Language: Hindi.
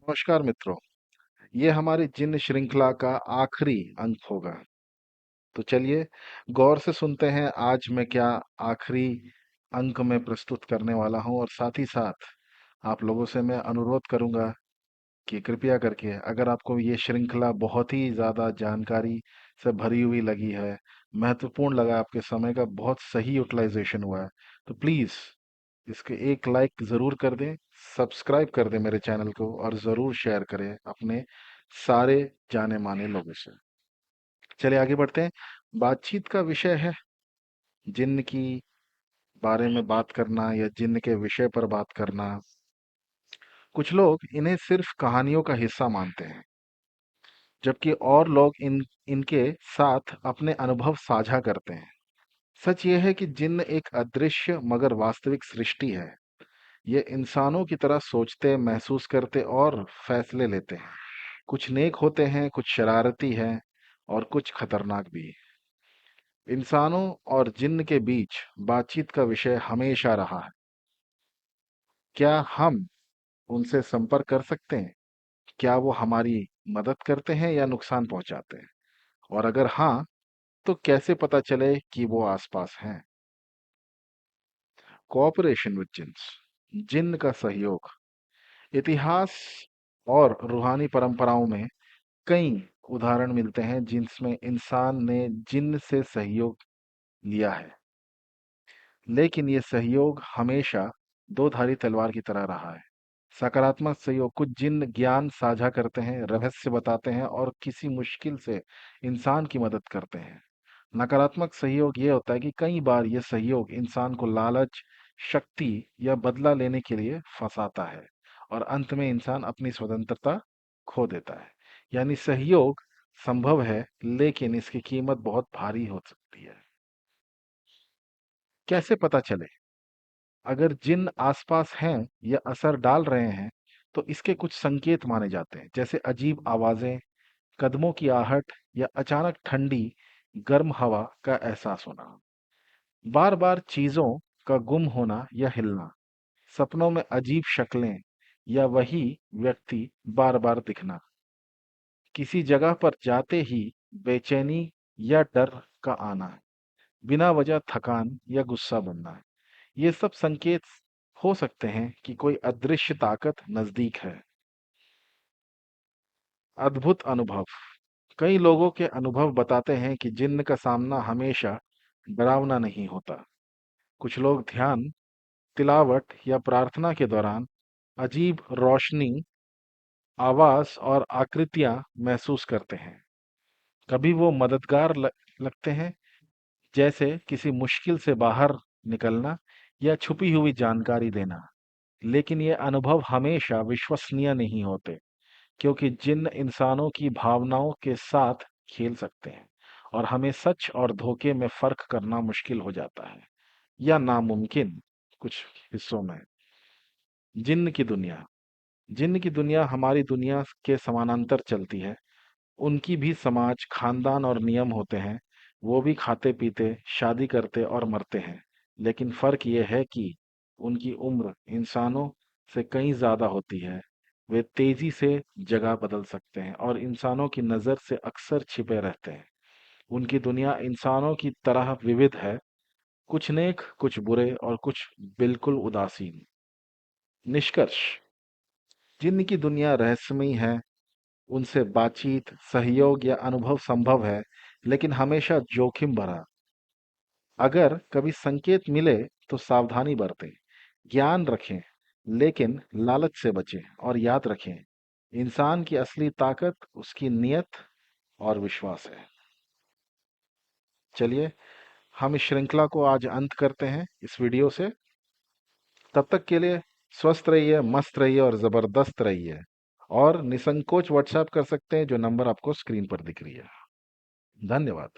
नमस्कार मित्रों। ये हमारी जिन श्रृंखला का आखिरी अंक होगा। तो चलिए गौर से सुनते हैं आज मैं क्या आखिरी अंक में प्रस्तुत करने वाला हूं, और साथ ही साथ आप लोगों से मैं अनुरोध करूंगा कि कृपया करके अगर आपको ये श्रृंखला बहुत ही ज़्यादा जानकारी से भरी हुई लगी है, महत्वपूर्ण लगा, आपके समय का बहुत सही यूटिलाइजेशन हुआ है, तो प्लीज़ इसके एक लाइक ज़रूर कर दें, सब्सक्राइब कर दें मेरे चैनल को, और ज़रूर शेयर करें अपने सारे जाने माने लोगों से। चलिए आगे बढ़ते हैं। बातचीत का विषय है जिन्न की बारे में बात करना या जिन्न के विषय पर बात करना। कुछ लोग इन्हें सिर्फ कहानियों का हिस्सा मानते हैं, जबकि और लोग इनके साथ अपने अनुभव साझा करते हैं। सच ये है कि जिन्न एक अदृश्य मगर वास्तविक सृष्टि है। ये इंसानों की तरह सोचते, महसूस करते और फैसले लेते हैं। कुछ नेक होते हैं, कुछ शरारती हैं, और कुछ खतरनाक भी। इंसानों और जिन्न के बीच बातचीत का विषय हमेशा रहा है। क्या हम उनसे संपर्क कर सकते हैं? क्या वो हमारी मदद करते हैं या नुकसान पहुंचाते हैं? और अगर हाँ, तो कैसे पता चले कि वो आसपास हैं? कोऑपरेशन विद जिन्स, जिन्न का सहयोग। इतिहास और रूहानी परंपराओं में कई उदाहरण मिलते हैं जिनमें इंसान ने जिन्न से सहयोग लिया है, लेकिन ये सहयोग हमेशा दो धारी तलवार की तरह रहा है। सकारात्मक सहयोग, कुछ जिन्न ज्ञान साझा करते हैं, रहस्य बताते हैं और किसी मुश्किल से इंसान की मदद करते हैं। नकारात्मक सहयोग ये होता है कि कई बार ये सहयोग इंसान को लालच, शक्ति या बदला लेने के लिए फंसाता है, और अंत में इंसान अपनी स्वतंत्रता खो देता है। यानी सहयोग संभव है, लेकिन इसकी कीमत बहुत भारी हो सकती है। कैसे पता चले अगर जिन आसपास हैं या असर डाल रहे हैं? तो इसके कुछ संकेत माने जाते हैं, जैसे अजीब आवाजें, कदमों की आहट, या अचानक ठंडी गर्म हवा का एहसास होना, बार बार चीजों का गुम होना या हिलना, सपनों में अजीब शक्लें, या वही व्यक्ति बार बार दिखना, किसी जगह पर जाते ही बेचैनी या डर का आना, बिना वजह थकान या गुस्सा बनना। ये सब संकेत हो सकते हैं कि कोई अदृश्य ताकत नजदीक है। अद्भुत अनुभव, कई लोगों के अनुभव बताते हैं कि जिन्न का सामना हमेशा डरावना नहीं होता। कुछ लोग ध्यान, तिलावट या प्रार्थना के दौरान अजीब रोशनी, आवाज और आकृतियां महसूस करते हैं। कभी वो मददगार लगते हैं, जैसे किसी मुश्किल से बाहर निकलना या छुपी हुई जानकारी देना। लेकिन ये अनुभव हमेशा विश्वसनीय नहीं होते, क्योंकि जिन्न इंसानों की भावनाओं के साथ खेल सकते हैं, और हमें सच और धोखे में फर्क करना मुश्किल हो जाता है, या नामुमकिन कुछ हिस्सों में। जिन्न की दुनिया, जिन्न की दुनिया हमारी दुनिया के समानांतर चलती है। उनकी भी समाज, खानदान और नियम होते हैं। वो भी खाते पीते, शादी करते और मरते हैं। लेकिन फर्क ये है कि उनकी उम्र इंसानों से कहीं ज्यादा होती है। वे तेजी से जगह बदल सकते हैं और इंसानों की नजर से अक्सर छिपे रहते हैं। उनकी दुनिया इंसानों की तरह विविध है, कुछ नेक, कुछ बुरे और कुछ बिल्कुल उदासीन। निष्कर्ष, जिन्न की दुनिया रहस्यमयी है। उनसे बातचीत, सहयोग या अनुभव संभव है, लेकिन हमेशा जोखिम भरा। अगर कभी संकेत मिले तो सावधानी बरतें, ज्ञान रखें, लेकिन लालच से बचें, और याद रखें, इंसान की असली ताकत उसकी नीयत और विश्वास है। चलिए हम इस श्रृंखला को आज अंत करते हैं इस वीडियो से। तब तक के लिए स्वस्थ रहिए, मस्त रहिए और जबरदस्त रहिए। और निसंकोच व्हाट्सएप कर सकते हैं, जो नंबर आपको स्क्रीन पर दिख रही है। धन्यवाद।